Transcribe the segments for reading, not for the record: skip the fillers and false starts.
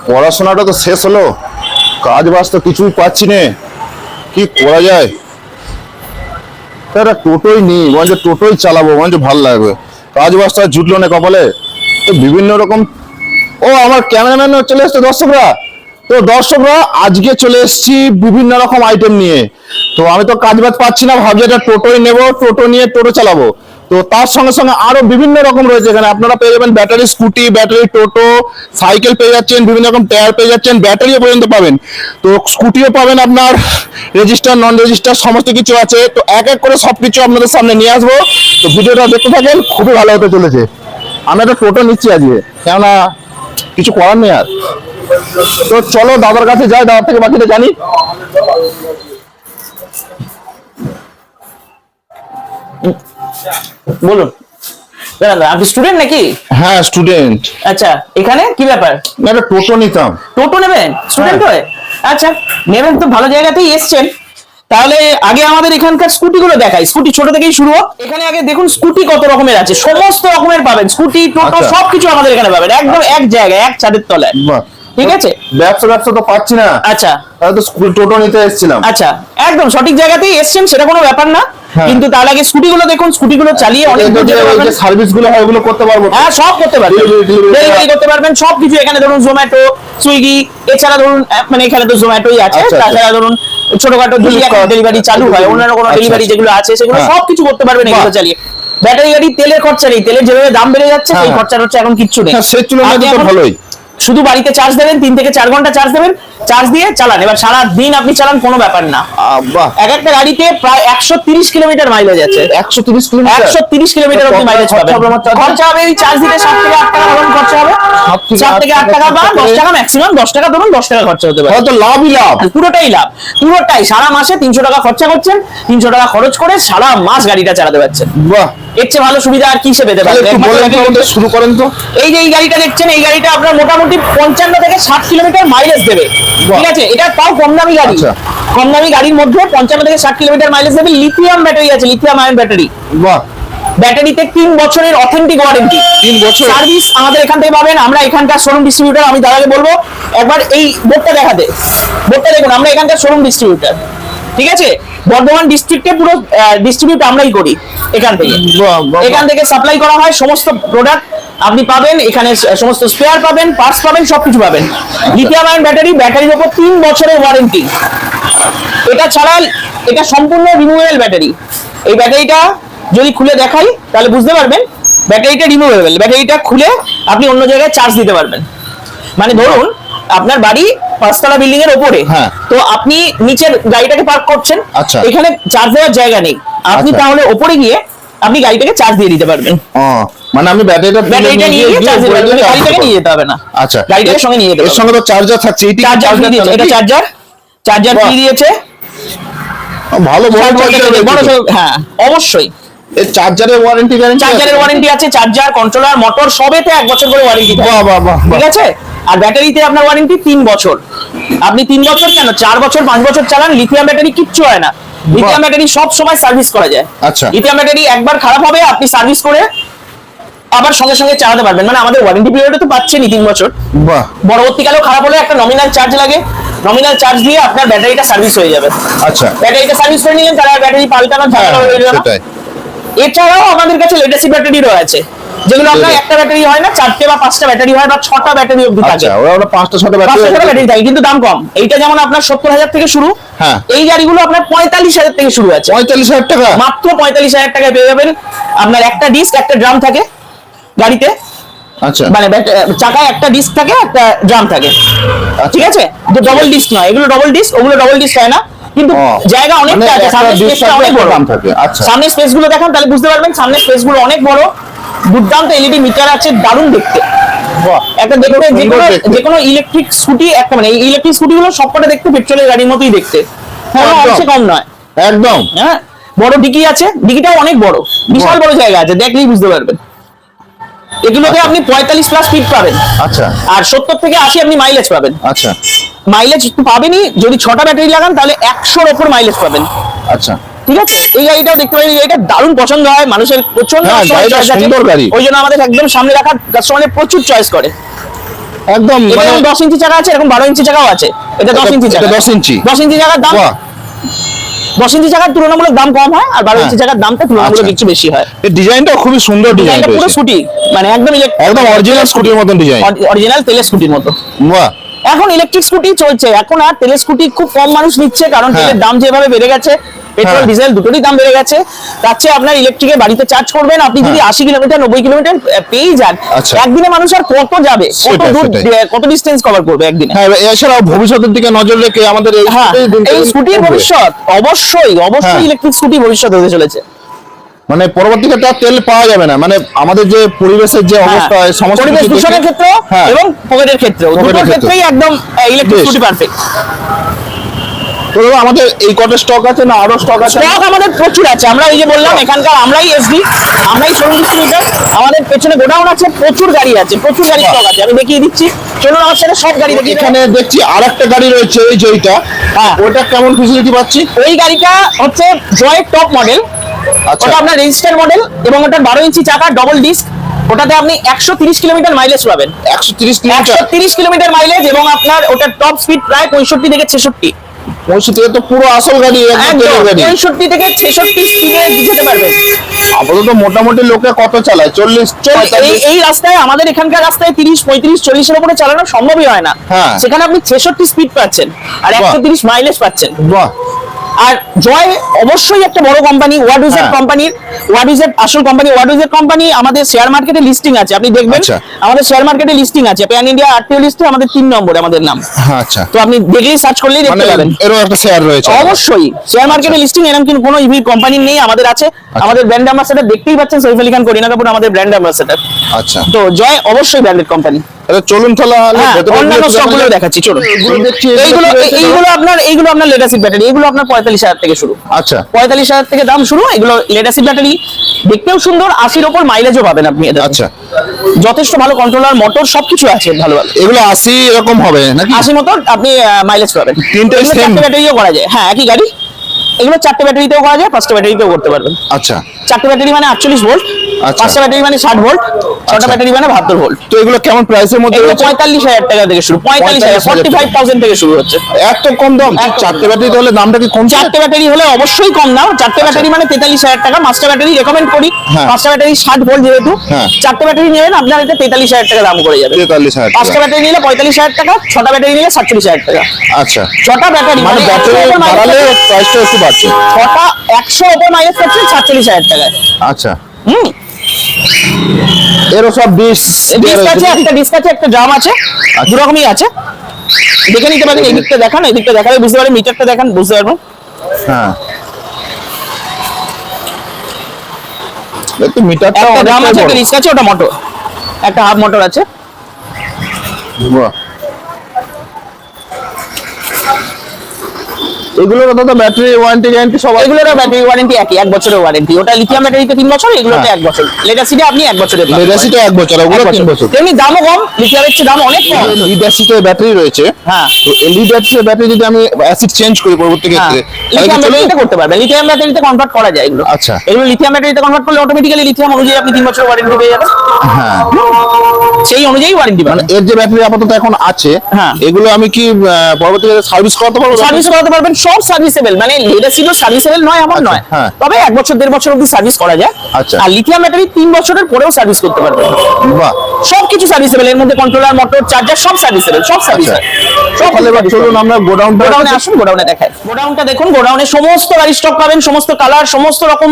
পড়াশোনাটা তো শেষ হলো, কাজ বাজ তো কিছুই পাচ্ছি না, কি করা যায়? টোটোই নি, বরঞ্চ টোটোই চালাবো, বরঞ্চ ভালো লাগবে। কাজ বাজটা জুটলো না কপালে, তো বিভিন্ন রকম। ও আমার ক্যামেরাম্যান চলে এসছে দর্শকরা। তো দর্শকরা আজকে চলে এসেছি বিভিন্ন রকম আইটেম নিয়ে। তো আমি তো কাজ বাজ পাচ্ছি না, ভাবছি একটা টোটোই নেবো, টোটো নিয়ে টোটো চালাবো। তো তার সঙ্গে সঙ্গে আরো বিভিন্ন রকম রয়েছে এখানে। আপনারা পেয়ে যাবেন ব্যাটারি স্কুটি, ব্যাটারি টোটো, সাইকেল পেয়ে যাচ্ছেন, বিভিন্ন রকম টায়ার পেয়ে যাচ্ছেন, ব্যাটারিও পর্যন্ত পাবেন। তো স্কুটিও পাবেন, আপনার রেজিস্টার নন রেজিস্টার সমস্ত কিছু আছে। তো এক এক করে সবকিছু আপনাদের সামনে নিয়ে আসবো। তো ভিডিওটা দেখতে থাকেন, খুবই ভালো হতে চলেছে। আমি একটা টোটো নিচ্ছি আজকে, কেননা কিছু করার নেই আর। তো চলো দাদার কাছে যাই, দাদার থেকে বাকিটা জানি। বলুন আপনি স্টুডেন্ট নাকি? হ্যাঁ স্টুডেন্ট। আচ্ছা, এখানে কি ব্যাপার? না একটা টোটো নিতাম। টোটো নেবেন স্টুডেন্ট হয়ে? আচ্ছা নেবেন তো, ভালো জায়গাতেই এসছেন। তাহলে আগে আমাদের এখানকার স্কুটি গুলো দেখাই। স্কুটি ছোট থেকেই শুরু হোক। এখানে আগে দেখুন স্কুটি কত রকমের আছে, সমস্ত রকমের পাবেন। স্কুটি টোটো সবকিছু আমাদের এখানে পাবেন, একদম এক জায়গায়, এক ছাদের তলায়। ঠিক আছে, ব্যবসা তো পাচ্ছি না। আচ্ছা তাহলে তো স্কুল টোটো নিতে এসেছিলাম। আচ্ছা, একদম সঠিক জায়গাতেই এসছেন, সেটা কোনো ব্যাপার না। কিন্তু তার আগে স্কুটি গুলো দেখুন, স্কুটি গুলো চালিয়ে অনেক দূর যেতে পারবেন। সার্ভিস গুলো হয় ওগুলো করতে পারবো? হ্যাঁ সব করতে পারবেন, ডেলিভারি করতে পারবেন সবকিছু। এখানে ধরুন জোম্যাটো, সুইগি, এছাড়া ধরুন মানে এখানে তো জোম্যাটোই আছে, তাছাড়া ধরুন ছোটখাটো ডেলিভারি চালু হয়, অন্যান্য কোনো ডেলিভারি যেগুলো আছে সেগুলো সবকিছু করতে পারবেন এগুলো চালিয়ে। ব্যাটারি গাড়ি তেলের খরচা নেই, তেলের যেভাবে দাম বেড়ে যাচ্ছে সেই খরচা হচ্ছে এখন কিচ্ছু নেই। সেই তুলনায় তো ভালোই। শুধু বাড়িতে চার্জ দেবেন, 3 থেকে 4 ঘন্টা চার্জ দেবেন, চার্জ দিয়ে চালান। এবার সারা দিন আপনি চালান, কোনো ব্যাপার না। এক একটা গাড়িতে প্রায় 130 কিলোমিটার মাইলেজ আছে। 130 কিলোমিটার? 130 কিলোমিটার আপনি মাইলেজ পাবেন। খরচা হবে এই চার্জ দিতে 7 থেকে 8 টাকা ধরুন খরচা হবে। 7 থেকে 8 টাকা বা 10 টাকা ম্যাক্সিমাম, 10 টাকা ধরুন, 10 টাকা খরচা হতে পারে। হয়তো লাভই লাভ, পুরোটাই লাভ, পুরোটাই। সারা মাসে 300 টাকা খরচা করছেন, 300 টাকা খরচ করে সারা মাস গাড়িটা চালাতে পারছেন। বাহ, এর চেয়ে ভালো সুবিধা আর কি সে পেতে পারেন? শুরু করেন তো। এই যে এই গাড়িটা দেখছেন, এই গাড়িটা আপনার মোটামুটি 55 থেকে 60 কিলোমিটার মাইলেজ দেবে। ঠিক আছে, এটা তাও কম দামি গাড়ি। কম দামি গাড়ির মধ্যে 55 থেকে 60 কিলোমিটার মাইলেজ দেবে। লিথিয়াম ব্যাটারি আছে, লিথিয়াম আয়ন ব্যাটারি। বাহ, ব্যাটারিতে 3 বছরের অথেন্টিক ওয়ারেন্টি। 3 বছর সার্ভিস আমাদের এখান থেকে পাবেন। আমরা এখানকার শোরুম ডিস্ট্রিবিউটর। আমি দাদাকে বলবো একবার এই বোর্ডটা দেখাতে। বোর্ডটা দেখুন, আমরা এখানকার শোরুম ডিস্ট্রিবিউটর। ঠিক আছে, বর্ধমান ডিস্ট্রিক্টে পুরো ডিস্ট্রিবিউট আমরাই করি। এখান থেকে সাপ্লাই করা হয় সমস্ত প্রোডাক্ট আপনি পাবেন এখানে। সমস্ত স্পেয়ার পাবেন, পার্টস পাবেন, সবকিছু পাবেন। লিথিয়াম আয়ন ব্যাটারি, ব্যাটারির উপর 3 বছরের ওয়ারেন্টি। এটা ছাড়া এটা সম্পূর্ণ রিমুভেবল ব্যাটারি। এই ব্যাটারিটা যদি খুলে দেখাই তাহলে বুঝতে পারবেন ব্যাটারিটা রিমুভেবল। ব্যাটারিটা খুলে আপনি অন্য জায়গায় চার্জ দিতে পারবেন। মানে ধরুন আপনার বাড়ি 5 তলা বিল্ডিং এর উপরে, তো আপনি নিচের গাড়িটাকে পার্ক করছেন, এখানে চার্জ দেওয়ার জায়গা নেই, আপনি তাহলে উপরে গিয়ে আপনি গাড়িটাকে চার্জ দিয়ে দিতে পারবেন। মানে আমি ব্যাটারিটা নিয়ে গিয়ে চার্জ দিতে পারবেন, গাড়িটাকে নিয়ে যেতে হবে না। আচ্ছা, গাড়িটাকে সঙ্গে নিয়ে যেতে হবে। এর সঙ্গে তো চার্জার থাকছে। এই চার্জার দিয়েছে, এটা চার্জার ফ্রি দিয়েছে। ভালো বড়। হ্যাঁ অবশ্যই। এই চার্জারের ওয়ারেন্টি আছে, চার্জার, কন্ট্রোলার, মোটর সবেতে 1 বছর করে ওয়ারেন্টি থাকে। ঠিক আছে, আর ব্যাটারিতে আপনার ওয়ারেন্টি 3 বছর। আপনি 3 বছর কেন 4 বছর 5 বছর চালান, লিথিয়াম ব্যাটারি কিচ্ছু হয় না। লিথিয়াম ব্যাটারি সব সময় সার্ভিস করা যায়। আচ্ছা, লিথিয়াম ব্যাটারি একবার খারাপ হবে, আপনি সার্ভিস করে আবার সঙ্গে সঙ্গে চালাতে পারবেন। মানে আমাদের ওয়ারেন্টি পিরিয়ডে তো পাচ্ছেনই 3 বছর। বাহ, পরবর্তীকালেও খারাপ হলে একটা নমিনাল চার্জ লাগে, নমিনাল চার্জ দিয়ে আপনার ব্যাটারিটা সার্ভিস হয়ে যাবে। আচ্ছা, ব্যাটারিটা সার্ভিস করে নিলেন, তাহলে ব্যাটারি পাল্টানোর ঝামেলা হয়ে যাবে না। এছাড়াও আমাদের কাছে লেডাসি ব্যাটারি রয়েছে, যেগুলো আপনার একটা ব্যাটারি হয় না, 4টে বা 5টা ব্যাটারি হয়, বা 6টা ব্যাটারি অবধি থাকে। আচ্ছা, ওরা 5টা 6টা ব্যাটারি থাকে, কিন্তু দাম কম। এইটা যেমন আপনার 70,000 থেকে শুরু, এই গাড়িগুলো আপনার 45,000 থেকে শুরু আছে। 45,000 টাকা, মাত্র 45,000 টাকায় পেয়ে যাবেন। আপনার একটা ডিস্ক, একটা ড্রাম থাকে গাড়িতে। আচ্ছা, মানে চাকায় একটা ডিস্ক থাকে, একটা ড্রাম থাকে। ঠিক আছে, তো ডবল ডিস্ক নয়, এগুলো ডবল ডিস্ক, ওগুলো ডবল ডিস্ক হয় না, কিন্তু জায়গা অনেকটা আছে। সামনের স্পেসটা অনেক বড় থাকে। আচ্ছা, সামনের স্পেস গুলো দেখান তাহলে বুঝতে পারবেন। সামনের স্পেস গুলো অনেক বড়, দুর্দান্ত এলইডি মিটার আছে, দারুণ দেখতে। একটা দেখতে যেকোনো ইলেকট্রিক স্কুটি, একটা মানে এই ইলেকট্রিক স্কুটি গুলো সবকটা দেখতে পেট্রোলের গাড়ির মতোই দেখতে, কোনো অংশে কম নয় একদম। হ্যাঁ, বড় ডিকি আছে, ডিকিটাও অনেক বড়, বিশাল বড় জায়গা আছে, দেখলেই বুঝতে পারবেন। এগুলোতে আপনি 45 প্লাস স্পিড পাবেন। আচ্ছা, আর 70 থেকে 80 আপনি মাইলেজ পাবেন। আচ্ছা, মাইলেজ একটু পাবেনই, যদি 6টা ব্যাটারি লাগান তাহলে 100-র উপর মাইলেজ পাবেন। আচ্ছা, ঠিক আছে। এই গাড়িটাও দেখতে পাবেন, এটা দারুণ পছন্দ হয় মানুষের, প্রচন্ড সুন্দর গাড়ি, ওই জন্য আমাদের একদম সামনে রাখার কাস্টমারের প্রচুর চয়েস করে। একদম মানে 10 ইঞ্চি চাকা আছে, এরকম 12 ইঞ্চি চাকাও আছে। এটা 10 ইঞ্চি চাকা, 10 ইঞ্চি 10 ইঞ্চি চাকার দাম, 10 ইঞ্চি চাকার তুলনামূলক দাম কম হয়, আর 12 ইঞ্চি চাকার দামটা তুলনামূলক একটু বেশি হয়। এই ডিজাইনটা খুবই সুন্দর ডিজাইন, পুরো স্কুটি, মানে একদম একদম অরিজিনাল স্কুটির মতন ডিজাইন, অরিজিনাল তেলের স্কুটির মতো। বাহ, এখন ইলেকট্রিক স্কুটি চলছে, এখন আর তেলের স্কুটি খুব কম মানুষ নিচ্ছে, কারণ তেলের দাম যেভাবে বেড়ে গেছে, পেট্রোল ডিজেল দুটোরই দাম বেড়ে গেছে। তার চেয়ে আপনার ইলেকট্রিকে বাড়িতে চার্জ করবেন, আপনি যদি 80 কিলোমিটার 90 কিলোমিটার পেয়ে যান, একদিনে মানুষ আর কত যাবে, কত দূর, কত ডিস্টেন্স কভার করবে একদিনে। হ্যাঁ, এছাড়াও ভবিষ্যতের দিকে নজর রেখে আমাদের এই স্কুটির ভবিষ্যৎ অবশ্যই ইলেকট্রিক স্কুটি ভবিষ্যৎ হতে চলেছে। মানে পরবর্তীতে আর তেল পাওয়া যাবে না, মানে আমাদের যে পরিবেশের যে অবস্থা, সমস্ত পরিবেশ দূষণের ক্ষেত্রে এবং পকেটের ক্ষেত্রেও, দুটোর ক্ষেত্রেই একদম ইলেকট্রিক স্কুটি পারফেক্ট। তো আমাদের এই কটা স্টক আছে না আরো স্টক আছে? স্টক আমাদের প্রচুর আছে। আমরা এই যে বললাম এখানকার আমরাই এসডি, আমরাই শোরুম ডিস্ট্রিবিউটর, আমাদের পেছনে গোডাউন আছে, প্রচুর গাড়ি আছে, প্রচুর গাড়ি স্টক আছে। আমি দেখিয়ে দিচ্ছি, চলুন আমার সাথে সব গাড়ি দেখি। এখানে দেখছি আরেকটা গাড়ি রয়েছে, এই যে এইটা, ওটা কেমন ফেসিলিটি পাচ্ছি? ওই গাড়িটা হচ্ছে জয় টপ মডেল, ওটা আপনার রেজিস্টার মডেল এবং ওটা 12 ইঞ্চি চাকা ডবল ডিস্ক। ওটাতে আপনি 130 কিলোমিটার মাইলেজ পাবেন, 130 কিলোমিটার মাইলেজ, এবং আপনার ওটার টপ স্পিড প্রায় 65 থেকে 66। 65 তো পুরো আসল গাড়ি, 65 থেকে 66 স্পিডে যেতে পারবে। আপাতত মোটামুটি লোকে কত চালায়? 40 এই রাস্তায়, আমাদের এখানকার রাস্তায় 30 35 40 এর উপরে চালানো সম্ভবই হয় না, সেখানে আপনি 66 স্পিড পাচ্ছেন আর 130 মাইলেজ পাচ্ছেন। বাহ। আর জয় অবশ্যই একটা বড় কোম্পানি, ওয়ার্ডউজের কোম্পানির, ওয়ার্ডউজের আসল কোম্পানি, ওয়ার্ডউজের কোম্পানি আমাদের শেয়ার মার্কেটে লিস্টিং আছে, আপনি দেখবেন আমাদের শেয়ার মার্কেটে লিস্টিং আছে, প্যান ইন্ডিয়া আরটিও লিস্টে আমাদের 3 নম্বরে আমাদের নাম। আচ্ছা, তো আপনি দেখলেই সার্চ করলেই দেখতে পাবেন, এরও একটা শেয়ার রয়েছে অবশ্যই শেয়ার মার্কেটে লিস্টিং। এরকম কিন্তু কোনো ইভি কোম্পানি নেই, আমাদের আছে। আমাদের ব্র্যান্ড অ্যাম্বাসেডর দেখতেই পাচ্ছেন, সৈফ আলী খান করিনা কাপুর আমাদের ব্র্যান্ড অ্যাম্বাসেডর। আচ্ছা, তো জয় অবশ্যই ব্র্যান্ডেড কোম্পানি। চলুন তাহলে অন্যান্য স্টকগুলো দেখাচ্ছি, চলুন। এইগুলো আপনার লেড অ্যাসিড ব্যাটারি, এগুলো আপনার 45,000 থেকে শুরু। আচ্ছা, 45,000 থেকে দাম শুরু। এগুলো লেড অ্যাসিড ব্যাটারি, দেখতেও সুন্দর, 80-র উপর মাইলেজও পাবেন আপনি এতে। আচ্ছা, যথেষ্ট ভালো কন্ট্রোলার, মোটর সবকিছু আছে ভালো ভালো। এগুলো 80 এরকম হবে নাকি? 80 মতো আপনি মাইলেজ পাবেন। তিনটে ব্যাটারিও করা যায়, হ্যাঁ একই গাড়ি। এগুলো 4টে ব্যাটারিতেও করা যায়, 5টে ব্যাটারিতেও করতে পারবেন। আচ্ছা, 4টে ব্যাটারি মানে 48 ভোল্ট, 5টে ব্যাটারি মানে 60 ভোল্ট, 6টা ব্যাটারি মানে 72 ভোল্ট। তো এগুলো কেমন প্রাইসের মধ্যে? 45,000 টাকা থেকে শুরু, 45,000 থেকে শুরু হচ্ছে। এত কম দাম? 4টে ব্যাটারি তাহলে দামটা কি কম? 4টে ব্যাটারি হলে অবশ্যই কম দাম। 4টে ব্যাটারি মানে 43,000 টাকা। 5টা ব্যাটারি রেকমেন্ড করি, 5টা ব্যাটারি 60 ভোল্ট যেহেতু, 4টে ব্যাটারি নেবেন আপনার এটা 43,000 টাকা দাম করে যাবে। 43,000। 5টা ব্যাটারি নিলে 45,000 টাকা, 6টা ব্যাটারি নিলে 47,000 টাকা। আচ্ছা, 6টা ব্যাটারি মানে ব্যাটারি বাড়ালে প্রাইসটা একটু বাড়ছে। 6টা 100 উপর মাইলেজ পাচ্ছেন 47,000 টাকায়। আচ্ছা, এরও সব ডিস্ক আছে, একটা ডিস্ক আছে, একটা ড্রাম আছে, দু রকমই আছে। দেখে নিতে পারেন, এই দিকটা দেখান, এই দিকটা দেখালে বুঝতে পারবেন, মিটারটা দেখান বুঝতে পারবেন। হ্যাঁ, একটু মিটারটা একটা ড্রাম আছে, একটা ডিস্ক আছে, ওটা মোটর, একটা হাফ মোটর আছে। বাহ, এগুলোর দাদা ব্যাটারি ওয়ারেন্টি গ্যারান্টি সব? এগুলোর ব্যাটারি ওয়ারেন্টি একই, 1 বছরের ওয়ারেন্টি। ওটা লিথিয়াম ব্যাটারিতে 3 বছর, এগুলোতে 1 বছর। লেড অ্যাসিডে আপনি 1 বছরের, লেড অ্যাসিডে 1 বছর, ওগুলো 3 বছর। তেমনি দামও কম, লিথিয়ামের চেয়ে দাম অনেক কম। লিড অ্যাসিডের ব্যাটারি রয়েছে, হ্যাঁ, তো লিড অ্যাসিডের ব্যাটারি যদি আমি অ্যাসিড চেঞ্জ করি পরবর্তী ক্ষেত্রে, লিথিয়াম ব্যাটারিতে করতে পারবেন, লিথিয়াম ব্যাটারিতে কনভার্ট করা যায় এগুলো। আচ্ছা, এগুলো লিথিয়াম ব্যাটারিতে কনভার্ট করলে অটোমেটিক্যালি লিথিয়াম অনুযায়ী আপনি 3 বছর ওয়ারেন্টি পেয়ে যাবেন। হ্যাঁ, সেই অনুযায়ী ওয়ারেন্টি পাবেন। এর যে ব্যাটারি আপাতত এখন আছে, এগুলো আমি কি পরবর্তীতে সার্ভিস করাতে পারবো? সার্ভিস করাতে পারবেন, সব সার্ভিসেবল। মানে লেড অ্যাসিডও সার্ভিসেবল নয় এমন নয়, তবে 1 বছর 1.5 বছর অবধি সার্ভিস করা যায়। আচ্ছা, আর লিথিয়াম ব্যাটারি 3 বছরের পরেও সার্ভিস করতে পারবেন। বাহ, সবকিছু সার্ভিসেবল, এর মধ্যে কন্ট্রোলার, মোটর, চার্জার সব সার্ভিসেবল, সব সার্ভিস হয়। সকালে চলুন আমরা গোডাউনে আসুন, গোডাউনে দেখাই। গোডাউনটা দেখুন, গোডাউনে সমস্ত গাড়ি স্টক পাবেন, সমস্ত কালার, সমস্ত রকম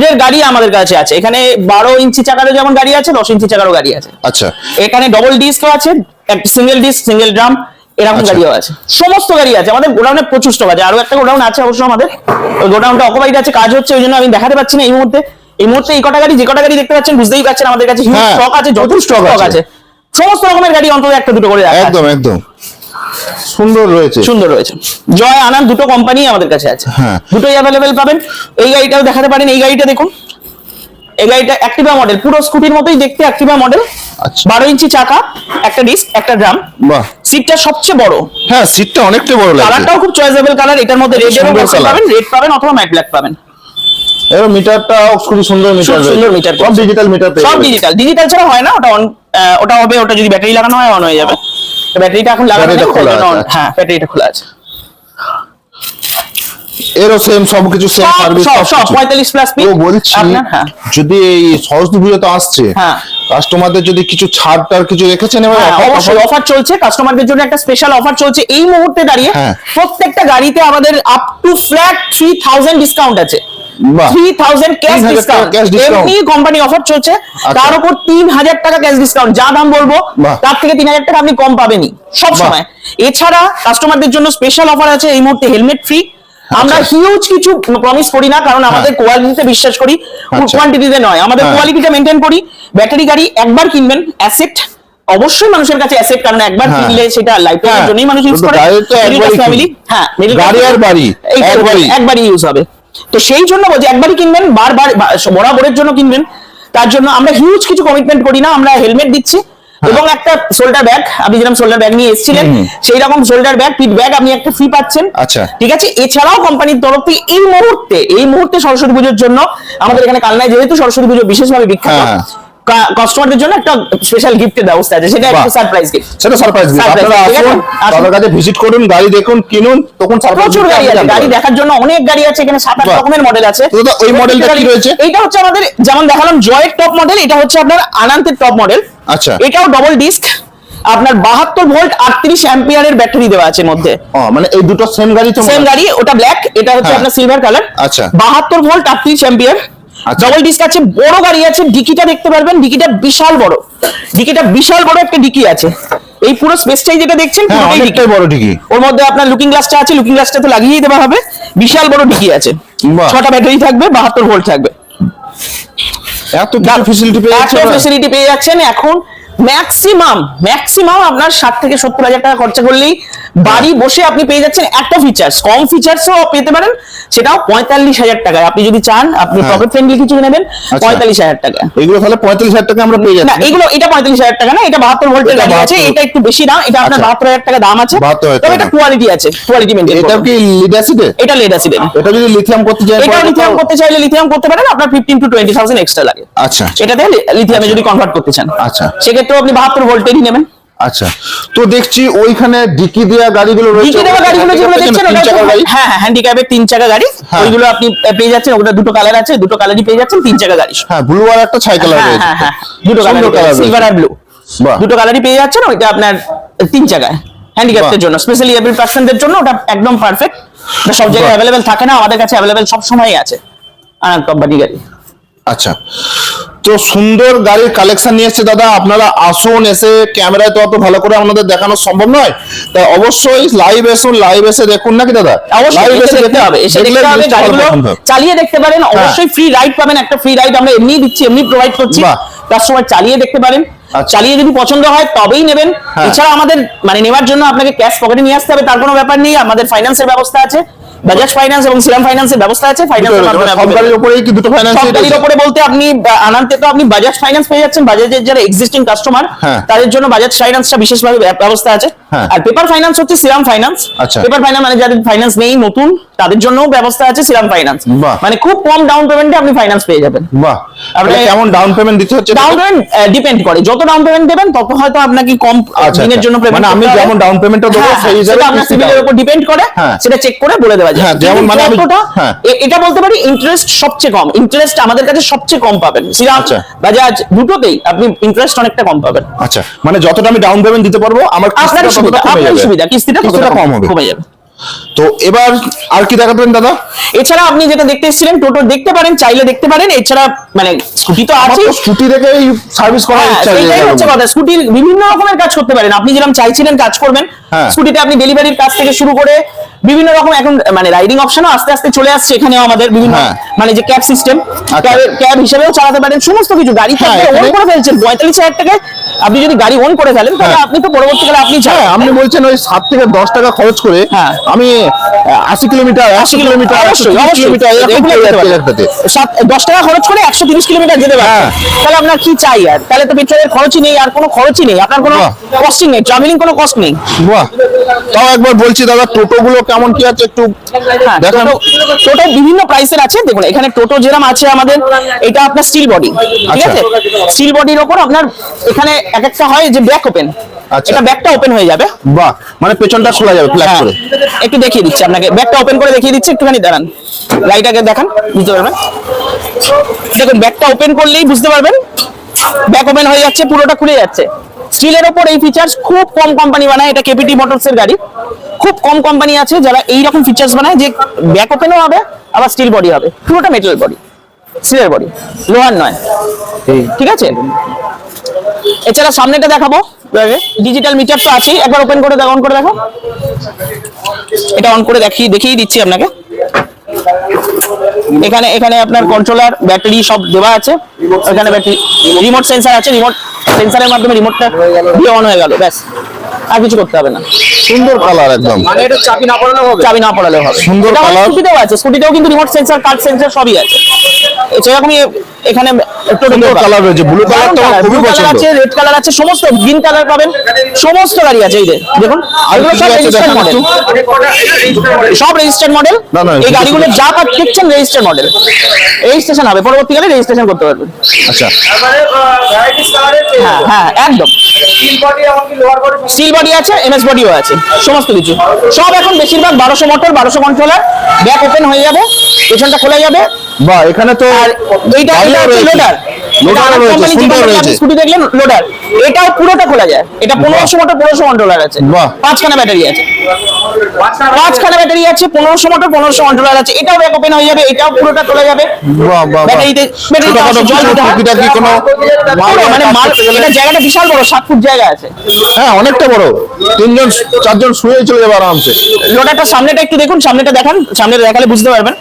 এর গাড়ি আমাদের কাছে আছে। এখানে 12 ইঞ্চি চাকারও যেমন গাড়ি আছে, 10 ইঞ্চি চাকারও গাড়ি আছে। আচ্ছা, এখানে ডবল ডিস্কও আছে, একটা সিঙ্গেল ডিস্ক, সিঙ্গেল ড্রাম, এরকম গাড়িও আছে। সমস্ত গাড়ি আছে আমাদের গোডাউনে, প্রচুর স্টক আছে। আরো একটা গোডাউন আছে অবশ্য আমাদের, ওই গোডাউনটা অকুপাইড আছে, কাজ হচ্ছে, ওই জন্য আমি দেখাতে পাচ্ছি না এই মুহূর্তে। এই মুহূর্তে এই কটা গাড়ি, যে কটা গাড়ি দেখতে পাচ্ছেন বুঝতেই পারছেন আমাদের কাছে হিউজ স্টক আছে, যত স্টক আছে সমস্ত রকমের গাড়ি অন্তত একটা দুটো করে রাখা আছে। একদম একদম সুন্দর রয়েছে, সুন্দর রয়েছে। জয় আনার দুটো কোম্পানি আমাদের কাছে আছে, দুটোই অ্যাভেলেবেল পাবেন। এই গাড়িটাও দেখাতে পারেন, এই গাড়িটা দেখুন, এই গাড়িটা অ্যাক্টিভা মডেল, পুরো স্কুটির মতোই দেখতে, অ্যাক্টিভা মডেল। 12 ইঞ্চি চাকা, একটা ডিস্ক, একটা ড্রাম। বাহ, সিটটা সবচেয়ে বড়। হ্যাঁ, সিটটা অনেকটাই বড় লাগছে। কালারটাও খুব চয়েসেবল কালার, এটার মধ্যে রেড পাবেন, রেড পাবেন অথবা ম্যাট ব্ল্যাক পাবেন। এর মিটারটাও খুব সুন্দর মিটার, সুন্দর মিটার, সব ডিজিটাল মিটার, সব ডিজিটাল। ডিজিটাল ছাড়া হয় না, ওটা অন ওটা হবে, ওটা যদি ব্যাটারি লাগানো হয় অন হয়ে যাবে। ব্যাটারিটা এখন লাগানো ব্যাটারিটা নেই, খোলা তাই জন্য আছে, হ্যাঁ ব্যাটারিটা খোলা আছে। এরও সেম সবকিছু সেম সার্ভিস সব 45 প্লাস তো বলছি আপনার হ্যাঁ যদি এই সরস্বতী পুজো তো আসছে, হ্যাঁ। কাস্টমারদের যদি কিছু ছাড় টার কিছু রেখেছেন এবার হ্যাঁ, অবশ্যই অফার চলছে, কাস্টমারদের জন্য একটা স্পেশাল অফার চলছে এই মুহূর্তে দাঁড়িয়ে। হ্যাঁ। প্রত্যেকটা গাড়িতে আমাদের আপ টু ফ্ল্যাট 3000 ডিসকাউন্ট আছে। বাহ। 3000 ক্যাশ 3000 ডিসকাউন্ট, cash discount। এমনি কোম্পানি অফার চলছে। তার উপর 3000 টাকা ক্যাশ ডিসকাউন্ট, যা দাম বলবো বাহ। তার থেকে 3000 টাকা আপনি কম পাবেনই সব সময়। এছাড়া কাস্টমারদের জন্য স্পেশাল অফার আছে এই মুহূর্তে হেলমেট ফ্রি। আমরা হিউজ কিছু প্রমিস করি না, কারণ আমাদের কোয়ালিটিতে বিশ্বাস করি, আচ্ছা। কোয়ান্টিটিতে নয়। আমাদের হ্যাঁ। কোয়ালিটিটা মেনটেন করি। ব্যাটারি গাড়ি একবার কিনবেন, অ্যাসেট অবশ্যই মানুষের কাছে অ্যাসেট, কারণ একবার হ্যাঁ। কিনলে সেটা লাইফ টাইমের হ্যাঁ। জন্যই মানুষ ইউজ তো করে। গাড়ি তো একবারই ফ্যামিলি কিনবে। হ্যাঁ middle class গাড়ি আর বাড়ি, একবারই। একবারই ইউজ হবে। তো সেই জন্য বলছি একবারই কিনবেন, বারবার বরাবরের জন্য কিনবেন। তার জন্য আমরা হিউজ কিছু কমিটমেন্ট করি না, আমরা হেলমেট দিচ্ছি এবং একটা শোল্ডার ব্যাগ, আপনি যেরকম শোল্ডার ব্যাগ নিয়ে এসেছিলেন সেই রকম শোল্ডার ব্যাগ, পিট ব্যাগ আপনি একটা ফ্রি পাচ্ছেন। আচ্ছা। ঠিক আছে। এছাড়াও কোম্পানির তরফ থেকে এই মুহূর্তে সরস্বতী পুজোর জন্য আমাদের এখানে কালনায় যেহেতু সরস্বতী পুজো বিশেষভাবে বিখ্যাত, হ্যাঁ। কাস্টমারদের জন্য একটা স্পেশাল গিফটের ব্যবস্থা আছে, সেটা একটা বাহ। Surprise gift. সেটা সারপ্রাইজ দিন, Surprise আপনারা gift, ঠিক আসুন, আছে? তাদের কাছে ভিজিট করুন, গাড়ি দেখুন, কিনুন, তখন সারপ্রাইজ প্রচুর গাড়ি আছে, গাড়ি দেখার জন্য অনেক গাড়ি আছে এখানে, 7-8 বাহ। রকমের মডেল আছে। তো দাদা, ওই মডেলটা কি রয়েছে? এইটা হচ্ছে আমাদের যেমন দেখালাম জয়ের টপ মডেল, এটা হচ্ছে আপনার আনান্তের টপ মডেল। আচ্ছা। এটাও ডবল ডিস্ক, আপনার 72 ভোল্ট 38 অ্যাম্পিয়ারের ব্যাটারি দেওয়া আছে মধ্যে। মানে এই দুটো সেম গাড়ি তো? সেম গাড়ি, ওটা ব্ল্যাক, এটা হচ্ছে হ্যাঁ। আপনার সিলভার কালার। আচ্ছা। 72 ভোল্ট 38 অ্যাম্পিয়ার, আচ্ছা। ডবল ডিস্ক আছে, বড় গাড়ি আছে। ডিকিটা দেখতে পারবেন, ডিকিটা বিশাল বড়, একটা ডিকি আছে। এই পুরো স্পেসটাই যেটা দেখছেন হ্যাঁ, পুরোটাই অনেকটাই ডিকি। বড় ডিকি। ওর মধ্যে আপনার লুকিং গ্লাসটা আছে, লুকিং গ্লাসটা তো লাগিয়েই দেওয়া হবে। বিশাল বড় ডিকি আছে, বাহ। 6টা ব্যাটারি থাকবে, 72 ভোল্ট থাকবে। এত কিছু ফ্যাসিলিটি পেয়ে যাচ্ছে ওরা? ফ্যাসিলিটি পেয়ে যাচ্ছেন। এখন ম্যাক্সিমাম আপনার 60 থেকে 70 হাজার টাকা খরচা করলেই বাড়ি বসে আপনি পেয়ে যাচ্ছেন একটা ফিচার্স, কম ফিচার্সও পেতে পারেন, সেটাও 45,000 টাকায়। আপনি যদি চান আপনি হ্যাঁ। পকেট ফ্রেন্ডলি কিছু নেবেন, আচ্ছা। 45,000 টাকা। এগুলো তাহলে 45,000 টাকা আমরা পেয়ে না যাচ্ছি? এটা 45,000 টাকা না, এটা 72 ভোল্টের এটা গাড়ি আছে, 72 এটা একটু বেশি দাম, এটা আপনার আচ্ছা। 72,000 টাকা দাম আছে। 72,000 তবে এটা টাকা। কোয়ালিটি আছে, কোয়ালিটি মেইনটেইন এটা কি লিড অ্যাসিডে? এটা লেড অ্যাসিড। এটা যদি লিথিয়াম করতে চাই? এটা লিথিয়াম করতে চাইলে লিথিয়াম করতে পারেন, আপনার 15 to 20,000 এক্সট্রা লাগে। আচ্ছা এটাতে লিথিয়ামে যদি কনভার্ট করতে চান, আচ্ছা। সেক্ষেত্রে আপনি 72 ভোল্টেরই নেবেন। আচ্ছা। তো দেখছি ওইখানে ডিকি দেওয়া গাড়িগুলো রয়েছে। ডিকি দেওয়া গাড়িগুলো যেগুলো দেখছেন, তিন ওটা চাকার গাড়ি? হ্যাঁ হ্যান্ডিক্যাপের 3 চাকা গাড়ি, হ্যাঁ। ওইগুলো আপনি পেয়ে যাচ্ছেন। ওটা দুটো কালার আছে, দুটো কালারই পেয়ে যাচ্ছেন, 3 চাকা গাড়ি। হ্যাঁ, ব্লু আর একটা ছাই কালার রয়েছে। হ্যাঁ দুটো কালার, সুন্দর কালার সিলভার আর ব্লু, বাহ। দুটো কালারই পেয়ে যাচ্ছেন। ওইটা আপনার 3 চাকায় হ্যান্ডিক্যাপের বাহ। জন্য, স্পেশালি এভরি পার্সনদের জন্য ওটা একদম পারফেক্ট। এটা সব জায়গায় বাহ। অ্যাভেলেবেল থাকে না, আমাদের কাছে অ্যাভেলেবেল সব সময়ই আছে আনন্দ কোম্পানি গাড়ি। আচ্ছা। তো সুন্দর গাড়ির কালেকশন নিয়ে এসেছে দাদা, আপনারা আসুন, এসে ক্যামেরায় তো অত ভালো করে আমাদের দেখানো সম্ভব নয়, তাই অবশ্যই লাইভ এসুন, লাইভ এসে দেখুন নাকি দাদা? অবশ্যই লাইভ এসে দেখতে হবে, এসে দেখতে হবে, গাড়িগুলো চালিয়ে দেখতে পারেন। অবশ্যই ফ্রি রাইড পাবেন, একটা ফ্রি রাইড আমরা এমনি দিচ্ছি, এমনি প্রোভাইড করছি। বাহ। তার সময় চালিয়ে দেখতে পারেন, আচ্ছা। চালিয়ে যদি পছন্দ হয় তবেই নেবেন। হ্যাঁ। এছাড়া আমাদের নেওয়ার জন্য আপনাকে ক্যাশ পকেটে নিয়ে আসতে হবে তার কোনো ব্যাপার নেই। আমাদের ফাইন্যান্সের ব্যবস্থা আছে, বাজাজ ফাইন্যান্স এবং শ্রীরাম ফাইন্যান্সের ব্যবস্থা আছে। ফাইন্যান্সের মাধ্যমে সব গাড়ির উপরেই কি দুটো ফাইন্যান্স? সব গাড়ির উপরে বলতে আপনি আনান্তে তো আপনি বাজাজ ফাইন্যান্স পেয়ে যাচ্ছেন, বাজাজের যারা এক্সিস্টিং কাস্টমার হ্যাঁ। তাদের জন্য বাজাজ ফাইন্যান্সটা বিশেষভাবে ব্যবস্থা আছে। হ্যাঁ। আর পেপার ফাইন্যান্স হচ্ছে শ্রীরাম ফাইন্যান্স। আচ্ছা। পেপার ফাইন্যান্স মানে যাদের ফাইন্যান্স নেই নতুন, তাদের জন্যও ব্যবস্থা আছে শ্রীরাম ফাইন্যান্স। বাহ। মানে খুব কম ডাউন পেমেন্টে আপনি ফাইন্যান্স পেয়ে যাবেন। বাহ। আপনি কেমন ডাউন পেমেন্ট দিতে হচ্ছে? ডাউন পেমেন্ট ডিপেন্ড করে, যত ডাউন পেমেন্ট দেবেন তত হয়তো আপনাকে কম আচ্ছা, দিনের আচ্ছা। জন্য পেমেন্ট মানে আমি যেমন ডাউন পেমেন্টটা দেবো সেই হিসাবে সেটা আপনার কিস্তিটা সিভিলের হবে। উপর ডিপেন্ড করে, হ্যাঁ। সেটা চেক করে বলে দেওয়া যায়। হ্যাঁ, যেমন মানে আমি- হ্যাঁ। এটা বলতে পারি ইন্টারেস্ট সবচেয়ে কম, ইন্টারেস্ট আমাদের কাছে সবচেয়ে কম পাবেন। শ্রীরাম আচ্ছা। বাজাজ দুটোতেই আপনি ইন্টারেস্ট অনেকটা কম পাবেন। আচ্ছা, মানে যতটা আমি ডাউন পেমেন্ট দিতে পারবো আমার আপনার কিস্তিটা সুবিধা, ততটা কমে আপনার যাবে। সুবিধা, কিস্তিটা কিস্তিটা ততটা কম হবে। কমে যাবে। তো এবার আর কি দেখাবেন দাদা? এছাড়া আপনি যেটা দেখতে এসেছিলেন টোটো দেখতে পারেন, চাইলে দেখতে পারেন। এছাড়া স্কুটি তো আমার আছে, তো স্কুটি দেখেই সার্ভিস করার ইচ্ছা হয়ে সেইটাই গেল। হচ্ছে কথা। স্কুটির বিভিন্ন রকমের কাজ করতে পারেন, আপনি যেরকম চাইছিলেন কাজ করবেন। হ্যাঁ। স্কুটিতে আপনি ডেলিভারির কাজ থেকে শুরু করে বিভিন্ন রকম এখন রাইডিং অপশনও আস্তে আস্তে চলে আসছে এখানেও আমাদের বিভিন্ন হ্যাঁ। যে ক্যাব সিস্টেম, ক্যাব হিসেবেও চালাতে পারেন সমস্ত কিছু। গাড়ি হ্যাঁ, ওন এখানে- করে ফেলছেন 45,000 টাকায়, আপনি যদি গাড়ি ওন করে ফেলেন তাহলে হ্যাঁ। আপনি তো পরবর্তীকালে আপনি হ্যাঁ, চালাবেন। আপনি বলছেন ওই 7 থেকে 10 টাকা খরচ করে হ্যাঁ। আমি 80 কিলোমিটার 100 কিলোমিটার অবশ্যই 130 কিলোমিটার এরকম এগুলো চলে যেতে যাচ্ছে পারেন। একটাতে। 10 টাকা খরচ করে 130 কিলোমিটার যেতে পারেন। হ্যাঁ। তাহলে আপনার কি চাই আর? তাহলে তো পেট্রোলের খরচই নেই, আর কোনো খরচই নেই, আপনার কোনো বাহ। কস্টিং নেই, ট্রাভেলিং কোনো কস্ট নেই। বাহ, তাও একবার বলছি দাদা, টোটো গুলো কেমন কি আছে একটু হ্যাঁ, দেখান। টোটো বিভিন্ন প্রাইসের আছে। দেখুন এখানে টোটো যেরকম আছে আমাদের, এটা আপনার স্টিল বডি, ঠিক আচ্ছা। আছে? স্টিল বডির ওপর আপনার এখানে এক একটা হয় যে ব্যাক ওপেন, আচ্ছা। এটা ব্যাকটা ওপেন হয়ে যাবে। বাহ, মানে পেছনটা খোলা যাবে ফ্ল্যাট হ্যাঁ, করে। একটু দেখিয়ে দিচ্ছি আপনাকে, ব্যাকটা ওপেন করে দেখিয়ে দিচ্ছি, একটুখানি দাঁড়ান, লাইটাকে দেখান, বুঝতে পারবেন। দেখুন ব্যাকটা ওপেন করলেই বুঝতে পারবেন, ব্যাক ওপেন হয়ে যাচ্ছে, পুরোটা খুলে যাচ্ছে। স্টিলের ওপর এই ফিচার্স খুব কম কোম্পানি বানায়, এটা কেপিটি মোটরস এর গাড়ি। খুব কম কোম্পানি আছে যারা এই রকম ফিচার্স বানায়, যে ব্যাক ওপেনও হবে আবার স্টিল বডি হবে, পুরোটা মেটাল বডি, স্টিলের বডি, লোহার নয়, ঠিক আছে? এছাড়া সামনেটা দেখাবো, ডিজিটাল মিটার তো আছেই, একবার ওপেন করে দেখো, অন করে দেখো, এটা অন করে দেখিয়ে দিচ্ছি আপনাকে। এখানে এখানে আপনার কন্ট্রোলার, ব্যাটারি সব দেওয়া আছে। এখানে ব্যাটারি, রিমোট সেন্সর আছে, রিমোট সেন্সরের মাধ্যমে রিমোটটা দিয়ে অন হয়ে গেল, ব্যাস, আর কিছু করতে হবে না। সুন্দর কালার একদম। মানে এটা চাবি না পড়ালেও হবে? চাবি না পড়ালেও হবে। সুন্দর এটা colour। স্কুটিতেও আছে, স্কুটিতেও কিন্তু রিমোট সেন্সর, টাচ সেন্সর সবই আছে। সেরকমই এখানে সুন্দর কালার রয়েছে, ব্লু কালার তো আমার খুবই পছন্দ। আছে, রেড কালার আছে, সমস্ত গ্রিন কালার পাবেন, সমস্ত গাড়ি আছে। এই যে দেখুন, এগুলো সব রেজিস্টার্ড মডেল, সব রেজিস্টার্ড মডেল। না, না, এই গাড়িগুলো যা দেখছেন রেজিস্টার্ড মডেল, রেজিস্ট্রেশন হবে, পরবর্তীকালে রেজিস্ট্রেশন করতে পারবেন। আচ্ছা, হ্যাঁ হ্যাঁ, একদম। স্টিল বডি এমনকি লোহার বডি স্টিল বডি আছে, এমএস বডিও আছে, সমস্ত কিছু। সব এখন বেশিরভাগ 1200 মোটর, 1200 কন্ট্রোলার, ব্যাক ওপেন হয়ে যাবে, পেছনটা খোলা যাবে। বাহ, এখানে তো আর এইটা গাড়িও রয়েছে। লোডার, লোডারও রয়েছে, সুন্দর রয়েছে। স্কুটি দেখলেন লোডার, এটাও পুরোটা খোলা যায়। এটা 1500 মোটর, 1500 কন্ট্রোলার আছে, বাহ। 5খানা ব্যাটারি আছে, 5খানা ব্যাটারি আছে, 1500 মোটর, 1500 কন্ট্রোলার আছে। এটাও ব্যাক ওপেন হয়ে যাবে, এটাও পুরোটা খোলা যাবে। বাহ, বাহ, বাহ। ব্যাটারিতে ছোটখাটো জল কিছু দিতে হয়। টুকিটাকি কোনো পুরো মানে মাল, এটা জায়গাটা বিশাল বড়, 7 ফুট জায়গা আছে। হ্যাঁ, অনেকটা বড়, 3জন 4জন শুয়ে চলে যাবে আরামসে। লোডারটা সামনেটা একটু দেখুন, সামনেটা দেখান, সামনেটা দেখালে বুঝতে পারবেন।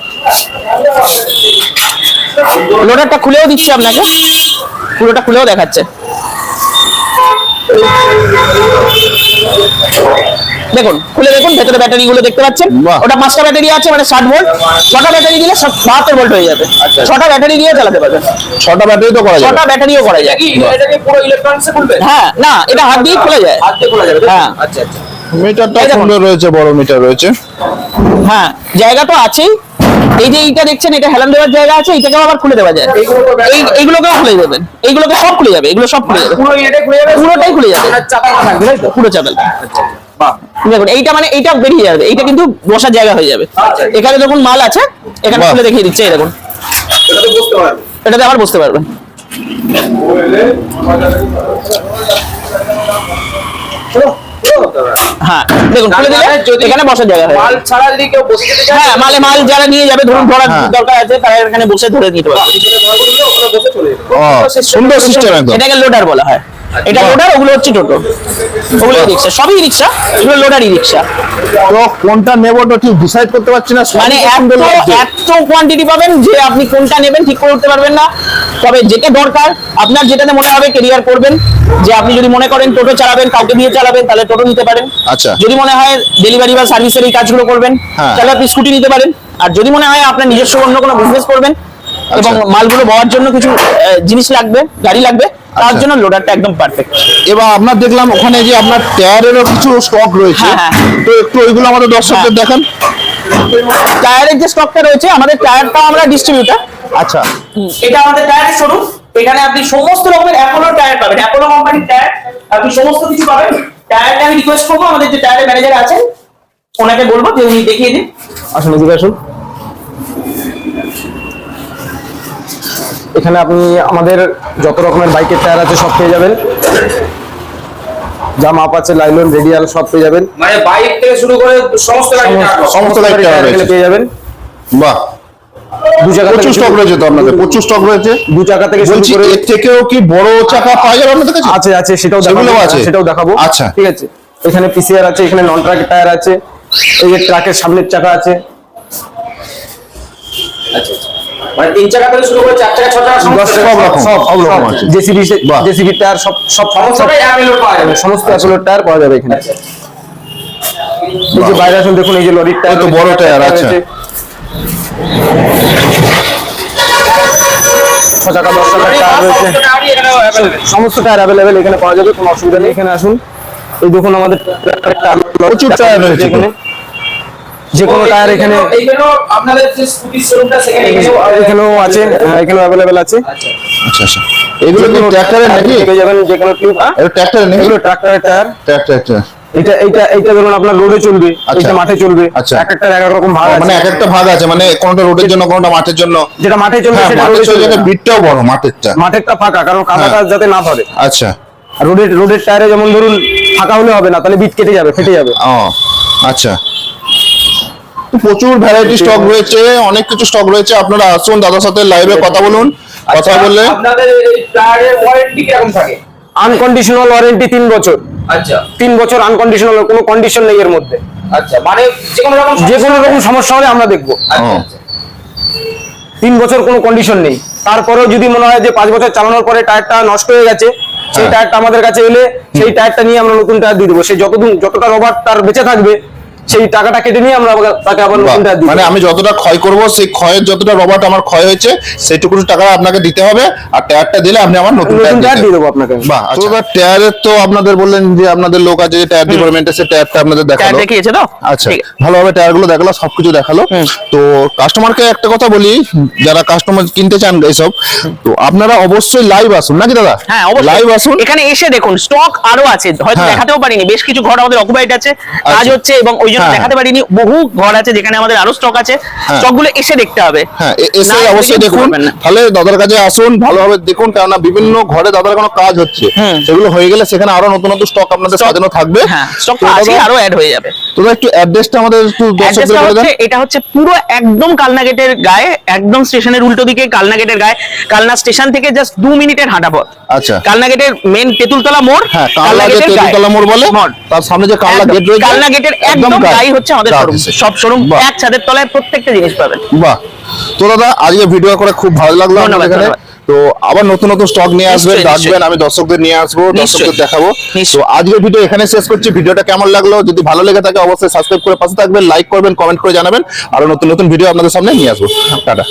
লোডারটা খুলেও দিচ্ছি আপনাকে, পুরোটা খুলেও দেখাচ্ছে। দেখুন, খুলে দেখুন, ভেতরে ব্যাটারি গুলো দেখতে পাচ্ছেন। বাহ। ওটা 5টা ব্যাটারি আছে, মানে 60 ভোল্ট। 6টা ব্যাটারি দিলে 72 ভোল্ট হয়ে যাবে। 6টা ব্যাটারি দিয়ে চালাতে পারবেন, 6টা ব্যাটারি তো করা যাবে। 6টা ব্যাটারিও করা যায়। এটা কি পুরো ইলেকট্রনিক্সে খুলবে? হ্যাঁ, না, এটা হাত দিয়ে খোলা যায়। হাত দিয়ে খোলা যাবে? হ্যাঁ। আচ্ছা আচ্ছা। মিটারটা এই দেখুন। সুন্দর রয়েছে, বড় মিটার রয়েছে। হ্যাঁ, জায়গা তো আছেই। এই যে এইটা দেখছেন, এটা হেলান দেওয়ার জায়গা আছে, এইটাকেও আবার খুলে দেওয়া যায়। এইগুলোকেও খুলে দেবেন, এইগুলোকে সব খুলে যাবে, এগুলো সব খুলে যাবে, পুরো এটা খুলে যাবে? পুরোটাই খুলে যাবে, আর চাকা থাকবে তাই তো? পুরো চাপেল। বাহ। দেখুন এইটা, মানে এইটা বেরিয়ে যাবে, এইটা কিন্তু বসার জায়গা হয়ে যাবে। এখানে দেখুন মাল আছে, এখানে বাহ। খুলে দেখিয়ে দিচ্ছে, এই দেখুন, এটা তো বুঝতে পারবে। এটাতে আবার বসতে পারবেন। হ্যাঁ, দেখুন খুলে দিলে যদি এখানে বসার জায়গা হয়ে মাল যাবে। ছাড়া যদি কেউ বসে যেতে চায়, হ্যাঁ, মাল যারা নিয়ে যাবে, ধরুন ধরার হ্যাঁ। দরকার আছে, তারা এখানে বসে ধরে নিতে পারবে। পিছনে মালগুলো নিয়ে ওখানে বসে চলে যাবে। সুন্দর সিস্টেম একদম। এটাকে লোডার বলা হয়। এটা বাহ। লোডার, ওগুলো হচ্ছে টোটো, ওগুলো রিক্সা, সবই রিক্সা, এগুলো লোডারই রিক্সা। তো কোনটা নেবো তো ঠিক ডিসাইড করতে পারছি না, মানে সবই সুন্দর লাগছে। এত কোয়ান্টিটি পাবেন যে আপনি কোনটা নেবেন ঠিক করে উঠতে পারবেন না। তবে যেটা দরকার, আপনার যেটাতে মনে হবে কেরিয়ার করবেন, যে আপনি যদি মনে করেন টোটো চালাবেন, কাউকে দিয়ে চালাবেন, তাহলে টোটো নিতে পারেন। আচ্ছা। যদি মনে হয় ডেলিভারি বা সার্ভিসের এই কাজগুলো করবেন, হ্যাঁ। তাহলে আপনি স্কুটি নিতে পারেন। আর যদি মনে হয় আপনার নিজস্ব অন্য কোনো বিজনেস করবেন এবং মালগুলো বওয়ার জন্য কিছু জিনিস লাগবে, গাড়ি লাগবে, তার আচ্ছা। জন্য লোডারটা একদম পারফেক্ট। এবার আপনার দেখলাম ওখানে যে আপনার টায়ারেরও কিছু স্টক রয়েছে, হ্যাঁ, হ্যাঁ। তো একটু ওইগুলো আমাদের দর্শকদের হ্যাঁ। দেখান। টায়ারের যে স্টকটা রয়েছে, আমাদের টায়ারটাও আমরা ডিস্ট্রিবিউটার। আচ্ছা, এটা আমাদের টায়ারের শোরুম। এখানে আপনি সমস্ত রকমের অ্যাপোলো টায়ার পাবেন, অ্যাপোলো কোম্পানির টায়ার, আপনি সমস্ত কিছু পাবেন। টায়ারটা আমি রিকোয়েস্ট করবো, আমাদের যে টায়ারের ম্যানেজার আছেন ওনাকে বলবো যে উনি দেখিয়ে দিন। আসুন, এদিকে আসুন। এখানে আপনি আমাদের যত রকমের বাইকের টায়ার আছে সব পেয়ে যাবেন, যা মাপ আছে, লাইলন, রেডিয়াল সব পেয়ে যাবেন। মানে বাইক থেকে শুরু করে সমস্ত গাড়ি সমস্ত গাড়ির টায়ার টায়ার রয়েছে। পেয়ে যাবেন। বাহ, দু চাকা প্রচুর স্টক রয়েছে তো আপনাদের, প্রচুর স্টক রয়েছে। দু চাকা থেকে শুরু বলছি করে এর থেকেও কি বড় চাকা পাওয়া যাবে আপনাদের কাছে? আছে আছে, সেটাও সেগুলোও দেখাবো, আছে? সেটাও দেখাবো। আচ্ছা। ঠিক আছে, এখানে পিসিআর আছে, এখানে নন ট্রাকের টায়ার আছে, এই যে ট্রাকের সামনের চাকা আছে, আচ্ছা আচ্ছা। মানে 3 চাকা থেকে শুরু করে 4 চাকা 6 চাকা সমস্ত সব রকম, সব সব রকম আছে। জেসিবি বাহ। জেসিবি টায়ার সব সব সমস্তটাই অ্যাভেলেবল পাওয়া যাবে। সমস্ত অ্যাপোলোর টায়ার পাওয়া যাবে এখানে। আচ্ছা। এই যে বাইরে আসুন, দেখুন এই যে লরির টায়ার, এই তো বড় টায়ার, আচ্ছা। 6 চাকা 10 চাকার টায়ার রয়েছে, সমস্ত গাড়ি এখানে অ্যাভেলেবল। সমস্ত টায়ার অ্যাভেলেবেল এখানে পাওয়া যাবে, কোনো অসুবিধা নেই। এখানে আসুন, এই দেখুন আমাদের প্রচুর টায়ার রয়েছে এখানে, যে কোনো টায়ার এখানে এইখানেও আপনাদের যে স্কুটি শোরুমটা সেখানে এখানেও আছে, এখানেও অ্যাভেলেবেল আছে। আচ্ছা আচ্ছা আচ্ছা, এগুলো কি ট্র্যাক্টরের নাকি? পেয়ে যাবেন যে কোনো টিউব। এটা ট্র্যাক্টরের নাকি? এগুলো ট্রাক্টরের টায়ার। ট্র্যাক্টর। এইটা ধরুন আপনার রোডে চলবে, আচ্ছা। এইটা মাঠে চলবে। আচ্ছা। এক একটা এক এক রকম ভাগ মানে আছে। এক একটা ভাগ আছে, মানে কোনটা রোডের জন্য কোনটা মাঠের জন্য। যেটা মাঠে চলবে হ্যাঁ, সেটা মাঠে রোডে চলে চলবে যাবে, না। বিটটাও বড় মাঠেরটা। মাঠেরটা ফাঁকা, কারণ কাদাটা হ্যাঁ। যাতে না ধরে। আচ্ছা। আর রোডের টায়ারে যেমন ধরুন ফাঁকা হলে হবে না, তাহলে বিট কেটে যাবে, ফেটে যাবে। ও আচ্ছা, তো প্রচুর ভ্যারাইটি স্টক রয়েছে, অনেক কিছু স্টক রয়েছে। আপনারা আসুন, দাদার সাথে লাইভে কথা বলুন। কথা বললে আপনাদের এই টায়ারের ওয়ারেন্টি কিরকম থাকে? আনকন্ডিশনাল ওয়ারেন্টি 3 বছর। আচ্ছা 3 বছর আনকন্ডিশনাল, কোনো কন্ডিশন নেই এর মধ্যে। আচ্ছা, মানে যে কোনো রকম যে কোনো রকম সমস্যা হলে আমরা দেখবো। আচ্ছা ও। আচ্ছা। 3 বছর কোনো কন্ডিশন নেই। তারপরেও যদি মনে হয় যে 5 বছর চালানোর পরে টায়ারটা নষ্ট হয়ে গেছে, সেই হ্যাঁ। টায়ারটা আমাদের কাছে এলে সেই টায়ারটা নিয়ে আমরা নতুন টায়ার দিয়ে দেবো। সেই যতটা রবার তার বেঁচে থাকবে, সেই টাকাটা কেটে নিয়ে আমরা তাকে আবার বাহ, নতুন টায়ার দিই। মানে আমি যতটা ক্ষয় করব, সেই ক্ষয়ের যতটা রবার্ট আমার ক্ষয় হয়েছে সেইটুকু টাকা আপনাকে দিতে হবে, আর টায়ারটা দিলে আপনি আমার নতুন নতুন টায়ার টায়ার দিয়ে দেবো আপনাকে। বাহ। আচ্ছা, এবার টায়ারের তো আপনাদের বললেন যে আপনাদের লোক আছে যে টায়ার ডিপার্টমেন্টে, সে টায়ারটা আপনাদের টায়ার দেখালো। দেখিয়েছে তো? আচ্ছা, ঠিক আছে। ভালোভাবে টায়ারগুলো দেখালো, সবকিছু দেখালো। তো কাস্টমারকে একটা কথা বলি, যারা কাস্টমার কিনতে চান এইসব, তো আপনারা অবশ্যই লাইভ আসুন, নাকি দাদা? হ্যাঁ অবশ্যই লাইভ আসুন। এখানে এসে দেখুন, স্টক আরো আছে, হয়তো হ্যাঁ। দেখাতেও পারিনি, বেশ কিছু ঘর আমাদের অকুপাইড আছে, কাজ আচ্ছা। হচ্ছে, এবং ওই জন্য হ্যাঁ। দেখাতে পারিনি। বহু ঘর আছে যেখানে আমাদের আরো স্টক আছে, হ্যাঁ। স্টক গুলো এসে দেখতে হবে। হ্যাঁ, এসে না এসে অবশ্যই দেখে দেখুন। বুঝতে পারবেন না। তাহলে দাদার কাছে আসুন, ভালোভাবে দেখুন, কেননা বিভিন্ন ঘরে দাদার কোনো কাজ হচ্ছে, সেগুলো হয়ে গেলে সেখানে আরো নতুন নতুন স্টক আপনাদের সাজানো থাকবে। হ্যাঁ, স্টক তো আছে, দাদা, আরো অ্যাড হয়ে যাবে। তো দাদা একটু অ্যাড্রেসটা আমাদের একটু দর্শকদের অ্যাড্রেসটা বলে দেন। হচ্ছে, এটা হচ্ছে পুরো একদম কালনা গেটের গায়ে, একদম স্টেশনের উল্টো দিকে কালনা গেটের গায়ে। কালনা স্টেশন থেকে জাস্ট 2 মিনিটের হাঁটা পথ। আচ্ছা। কালনা গেটের মেন তেঁতুলতলা মোড়, হ্যাঁ, কালনা গেট গেটের গায়ে। তেঁতুলতলা মোড় বলে, মোড়। তার সামনে যে কালনা একদম, গেট রয়েছে, কালনা গেটের একদম গায়ে হচ্ছে আমাদের গায়ে শোরুম। আছে। সব শোরুম বাহ। এক ছাদের তলায় প্রত্যেকটা জিনিস পাবেন। বাহ। তো দাদা আজকে ভিডিও করে খুব ভালো লাগলো ধন্যবাদ, আপনাদের এখানে। ধন্যবাদ। তো আবার নতুন নতুন স্টক নিয়ে আসবেন, নিশ্চয়ই, ডাকবেন, নিশ্চয়ই। আমি দর্শকদের নিয়ে আসবো, নিশ্চয়ই। দর্শকদের দেখাবো। তো নিশ্চয়ই। আজকের ভিডিও এখানে শেষ করছি। ভিডিওটা কেমন লাগলো, যদি ভালো লেগে থাকে অবশ্যই সাবস্ক্রাইব করে পাশে থাকবেন, লাইক করবেন, কমেন্ট করে জানাবেন। আরো নতুন নতুন ভিডিও আপনাদের সামনে নিয়ে আসবো। টাটা।